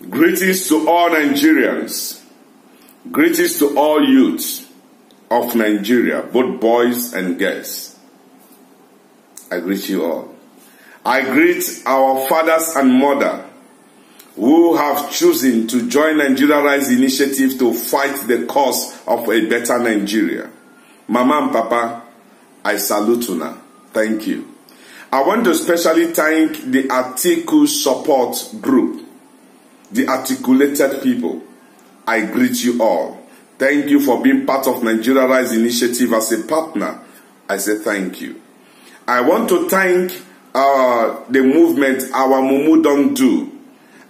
Greetings to all Nigerians. Greetings to all youths of Nigeria, both boys and girls. I greet you all. I greet our fathers and mothers who have chosen to join Nigeria Rise Initiative to fight the cause of a better Nigeria. Mama and Papa, I salute you now. Thank you. I want to especially thank the Atiku support group, the articulated people. I greet you all. Thank you for being part of Nigeria Rise Initiative as a partner. I say thank you. I want to thank the movement, Our Mumu Don't Do.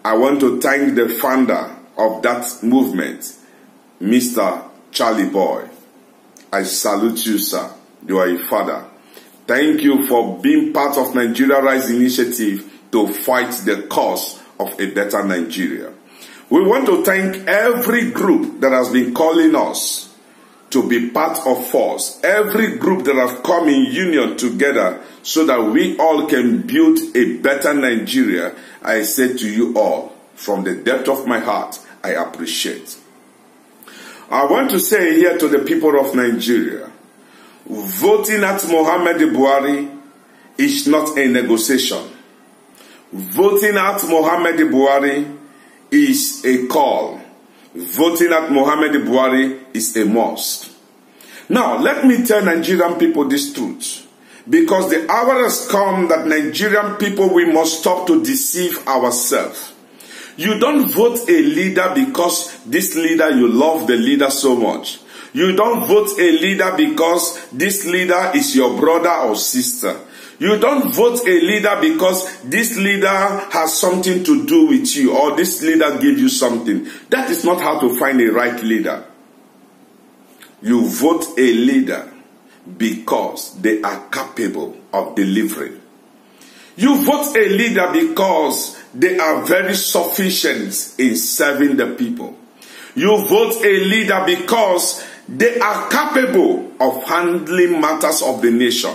I want to thank the founder of that movement, Mr. Charlie Boy. I salute you, sir. You are a father. Thank you for being part of Nigeria Rise Initiative to fight the cause of a better Nigeria. We want to thank every group that has been calling us to be part of us. Every group that have come in union together so that we all can build a better Nigeria. I say to you all, from the depth of my heart, I appreciate. I want to say here to the people of Nigeria, voting at Muhammadu Buhari is not a negotiation. Voting at Muhammadu Buhari is a call. Voting at Muhammadu Buhari is a must. Now, let me tell Nigerian people this truth. Because the hour has come that Nigerian people, we must stop to deceive ourselves. You don't vote a leader because this leader, you love the leader so much. You don't vote a leader because this leader is your brother or sister. You don't vote a leader because this leader has something to do with you or this leader gave you something. That is not how to find a right leader. You vote a leader because they are capable of delivering. You vote a leader because they are very sufficient in serving the people. You vote a leader because they are capable of handling matters of the nation.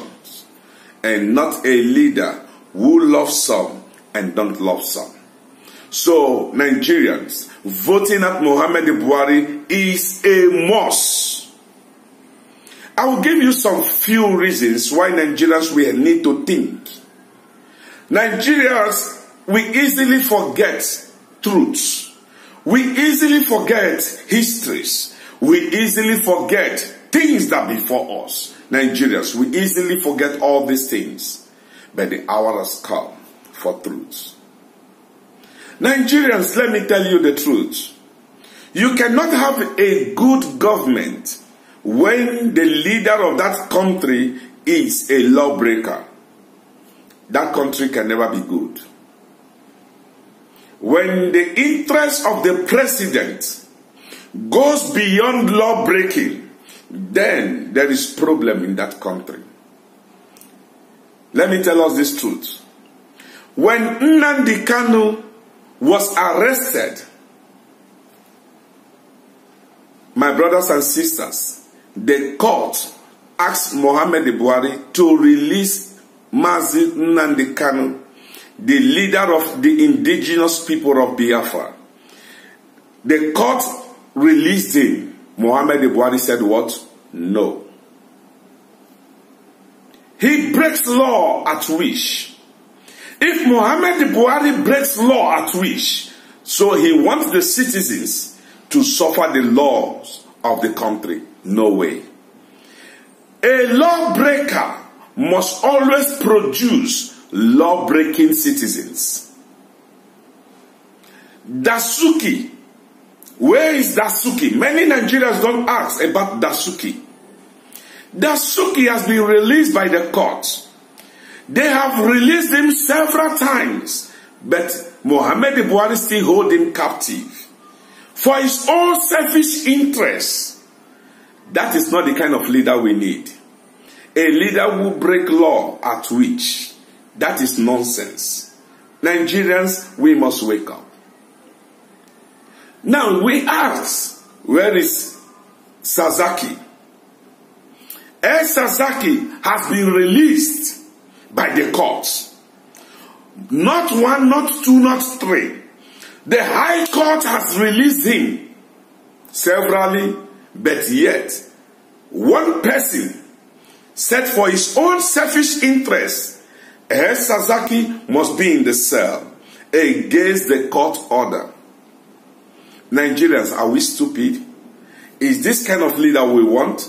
And not a leader who loves some and don't love some. So, Nigerians, voting at Muhammadu Buhari is a must. I will give you some few reasons why Nigerians will need to think. Nigerians, we easily forget truths. We easily forget histories. We easily forget things that before us. Nigerians, we easily forget all these things. But the hour has come for truth. Nigerians, let me tell you the truth. You cannot have a good government when the leader of that country is a lawbreaker. That country can never be good. When the interest of the president goes beyond law breaking, then there is problem in that country. Let me tell us this truth. When Nnamdi Kanu was arrested, my brothers and sisters, the court asked Muhammadu Buhari to release Mazi Nnamdi Kanu, the leader of the indigenous people of Biafra. The court released him. Muhammadu Buhari said what? No. He breaks law at wish. If Muhammadu Buhari breaks law at wish, so he wants the citizens to suffer the laws of the country. No way. A lawbreaker must always produce law-breaking citizens. Dasuki. Where is Dasuki? Many Nigerians don't ask about Dasuki. Dasuki has been released by the court. They have released him several times, but Muhammadu Buhari still holds him captive. For his own selfish interests. That is not the kind of leader we need. A leader who breaks law at which. That is nonsense. Nigerians, we must wake up. Now we ask, where is Sazaki? Sazaki has been released by the courts. Not one, not two, not three. The High Court has released him severally, but yet one person said for his own selfish interest, Sasaki must be in the cell against the court order. Nigerians, are we stupid? Is this kind of leader we want?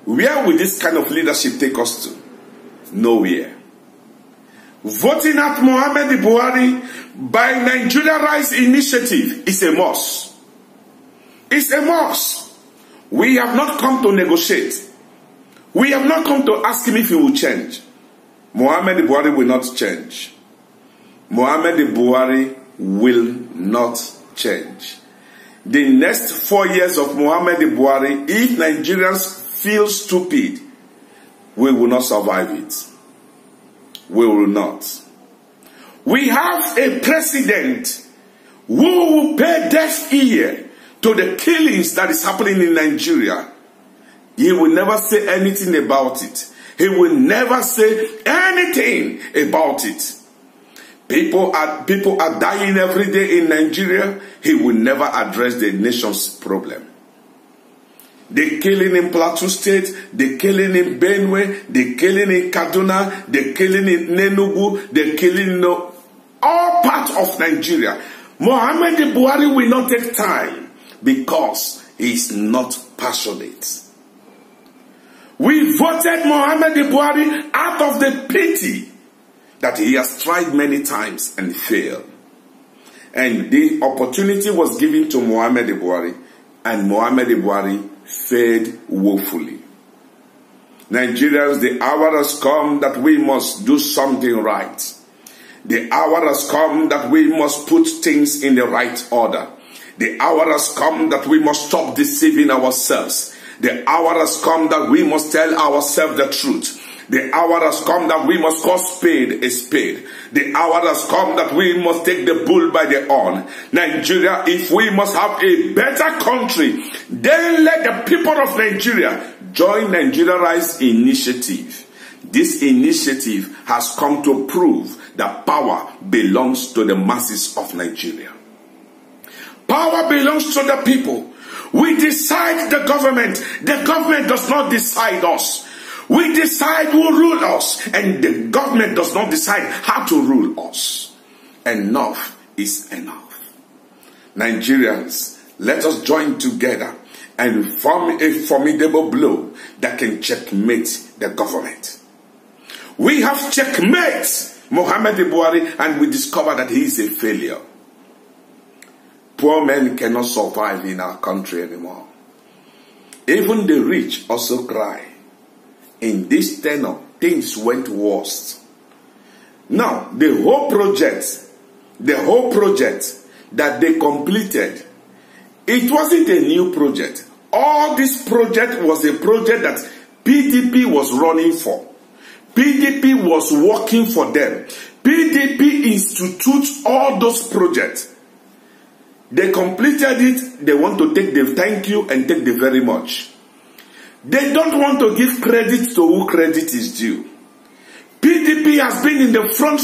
Where will this kind of leadership take us to? Nowhere. Voting at Muhammadu Buhari by Nigeria Rise Initiative is a must. It's a must. We have not come to negotiate. We have not come to ask him if he will change. Muhammadu Buhari will not change. Muhammadu Buhari will not change. The next 4 years of Muhammadu Buhari, if Nigerians feel stupid, we will not survive it. We will not. We have a president who will pay deaf ear to the killings that is happening in Nigeria. He will never say anything about it. He will never say anything about it. People are dying every day in Nigeria. He will never address the nation's problem. They're killing in Plateau State, they're killing in Benue, they're killing in Kaduna, they're killing in Enugu, they're killing in all parts of Nigeria. Muhammadu Buhari will not take time because he's not passionate. We voted Muhammadu Buhari out of the pity that he has tried many times and failed. And the opportunity was given to Muhammadu Buhari, and Muhammadu Buhari failed woefully. Nigerians, the hour has come that we must do something right. The hour has come that we must put things in the right order. The hour has come that we must stop deceiving ourselves. The hour has come that we must tell ourselves the truth. The hour has come that we must call spade a spade. The hour has come that we must take the bull by the horn. Nigeria, if we must have a better country, then let the people of Nigeria join Nigeria Rise Initiative. This initiative has come to prove that power belongs to the masses of Nigeria. Power belongs to the people. We decide the government. The government does not decide us. We decide who rule us, and the government does not decide how to rule us. Enough is enough. Nigerians, let us join together and form a formidable blow that can checkmate the government. We have checkmate Muhammadu Buhari, and we discover that he is a failure. Poor men cannot survive in our country anymore. Even the rich also cry. In this tenure, things went worse. Now, the whole project that they completed, it wasn't a new project. All this project was a project that PDP was running for. PDP was working for them. PDP institutes all those projects. They completed it. They want to take the thank you and take the very much. They don't want to give credit to who credit is due. PDP has been in the front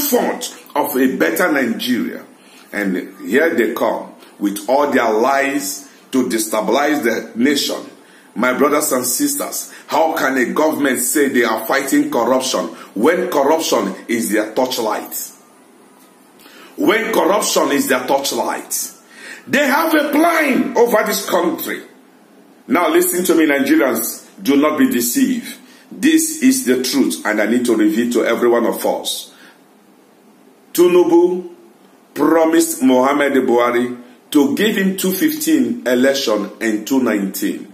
of a better Nigeria. And here they come with all their lies to destabilize the nation. My brothers and sisters, how can a government say they are fighting corruption when corruption is their torchlight? When corruption is their torchlight. They have a plan over this country. Now listen to me, Nigerians. Do not be deceived. This is the truth, and I need to reveal to every one of us. Tinubu promised Muhammadu Buhari to give him 2015 election and 2019.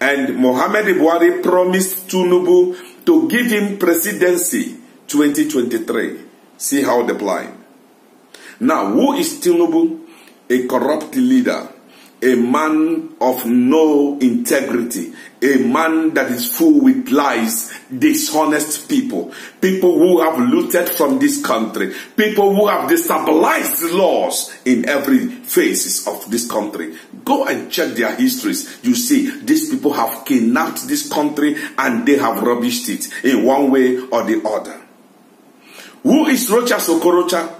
And Muhammadu Buhari promised Tinubu to give him presidency 2023. See how they apply. Now, who is Tinubu? A corrupt leader. A man of no integrity, a man that is full with lies, dishonest people, people who have looted from this country, people who have destabilized laws in every phases of this country. Go and check their histories. You see, these people have kidnapped this country and they have rubbished it in one way or the other. Who is Rochas Okorocha?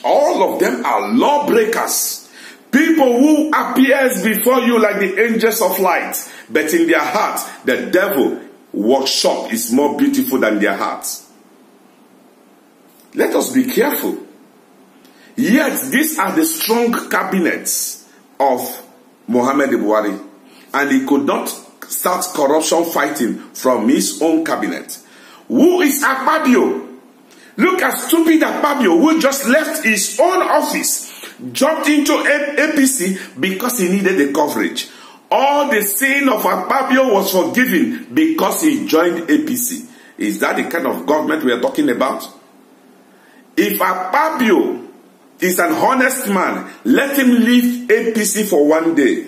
All of them are lawbreakers. People who appears before you like the angels of light, but in their heart, the devil workshop is more beautiful than their hearts. Let us be careful. Yet, these are the strong cabinets of Muhammad Buhari, and he could not start corruption fighting from his own cabinet. Who is Akpabio? Look at stupid Akpabio, who just left his own office, jumped into APC because he needed the coverage. All the sin of Akpabio was forgiven because he joined APC. Is that the kind of government we are talking about? If Akpabio is an honest man, let him leave APC for one day.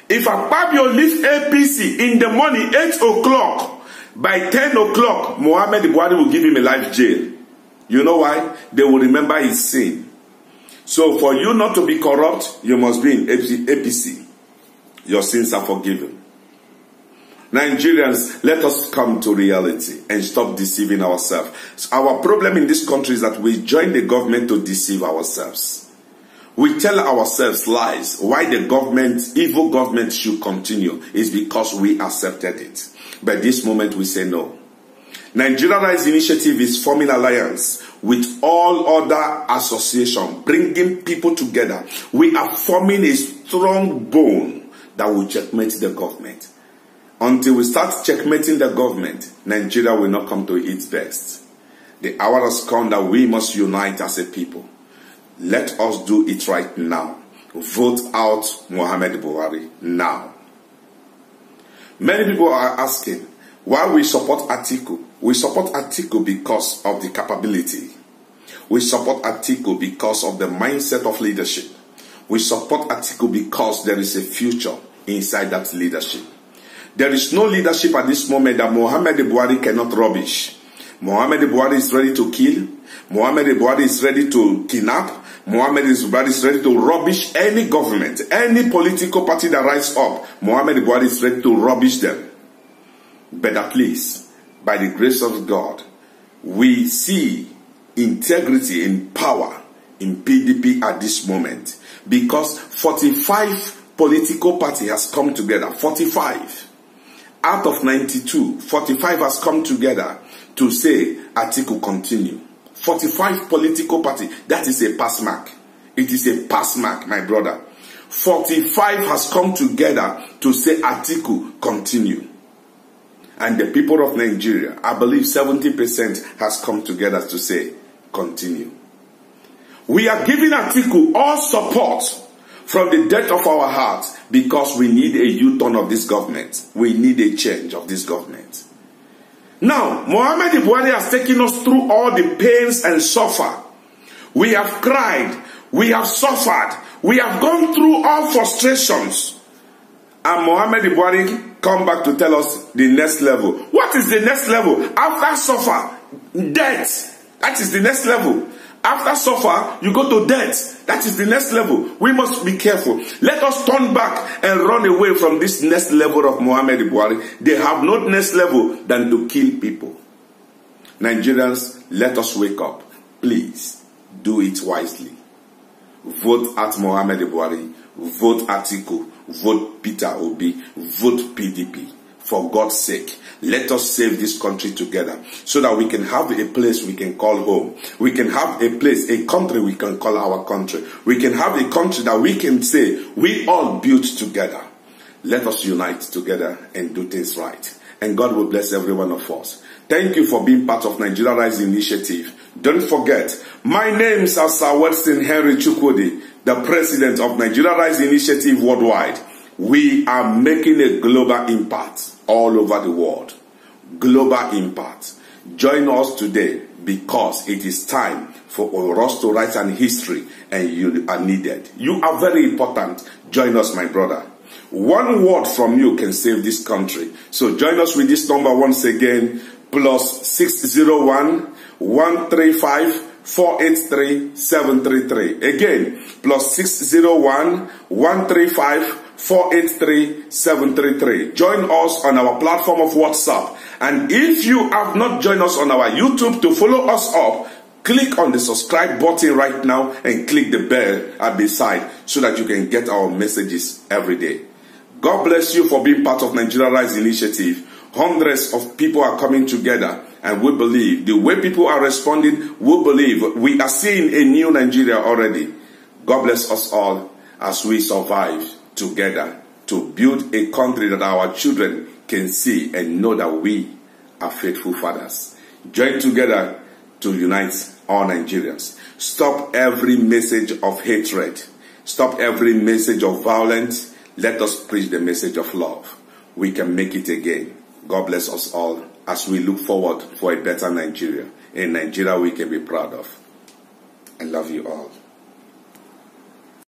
If Akpabio leaves APC in the morning, 8 o'clock, by 10 o'clock, Muhammad Buhari will give him a life jail. You know why? They will remember his sin. So for you not to be corrupt, you must be in APC. Your sins are forgiven. Nigerians, let us come to reality and stop deceiving ourselves. Our problem in this country is that we join the government to deceive ourselves. We tell ourselves lies. Why the government, evil government, should continue is because we accepted it. But this moment we say no. Nigeria Rise Initiative is forming alliance with all other associations, bringing people together. We are forming a strong bone that will checkmate the government. Until we start checkmating the government, Nigeria will not come to its best. The hour has come that we must unite as a people. Let us do it right now. Vote out Muhammad Buhari now. Many people are asking why we support Atiku. We support Atiku because of the capability. We support Atiku because of the mindset of leadership. We support Atiku because there is a future inside that leadership. There is no leadership at this moment that Muhammad Buhari cannot rubbish. Muhammad Buhari is ready to kill. Muhammad Buhari is ready to kidnap. Muhammad Buhari is ready to rubbish any government, any political party that rises up. Muhammad Buhari is ready to rubbish them. But at least, by the grace of God, we see integrity and power in PDP at this moment. Because 45 political parties has come together. 45. Out of 92, 45 has come together to say Atiku continue. 45 political parties. That is a pass mark. It is a pass mark, my brother. 45 has come together to say Atiku continue. And the people of Nigeria, I believe 70% has come together to say continue. We are giving Atiku all support from the depth of our hearts because we need a U-turn of this government. We need a change of this government. Now, Muhammad Buhari has taken us through all the pains and suffer. We have cried. We have suffered. We have gone through all frustrations. And Muhammad Buhari come back to tell us the next level. What is the next level? After suffer, death. That is the next level. After suffer, you go to death. That is the next level. We must be careful. Let us turn back and run away from this next level of Muhammad Buhari. They have no next level than to kill people. Nigerians, let us wake up. Please, do it wisely. Vote at Muhammad Buhari. Vote Atiku. Vote Peter Obi. Vote PDP. For God's sake, let us save this country together so that we can have a place we can call home. We can have a place, a country we can call our country. We can have a country that we can say we all built together. Let us unite together and do things right. And God will bless every one of us. Thank you for being part of Nigeria Rise Initiative. Don't forget, my name is Sir Weston Henry Chukwudi, the president of Nigeria Rise Initiative Worldwide. We are making a global impact all over the world. Global impact. Join us today because it is time for us to write an history and you are needed. You are very important. Join us, my brother. One word from you can save this country. So join us with this number once again. +601 135 483 733. Again, +601 135 483 733. Join us on our platform of WhatsApp. And if you have not joined us on our YouTube to follow us up, Click on the subscribe button right now and click the bell at the side so that you can get our messages every day. God bless you for being part of Nigeria Rise Initiative. Hundreds of people are coming together, and we believe the way people are responding, we believe we are seeing a new Nigeria already. God bless us all as we survive together to build a country that our children can see and know that we are faithful fathers. Join together to unite all Nigerians. Stop every message of hatred. Stop every message of violence. Let us preach the message of love. We can make it again. God bless us all as we look forward for a better Nigeria. A Nigeria we can be proud of. I love you all.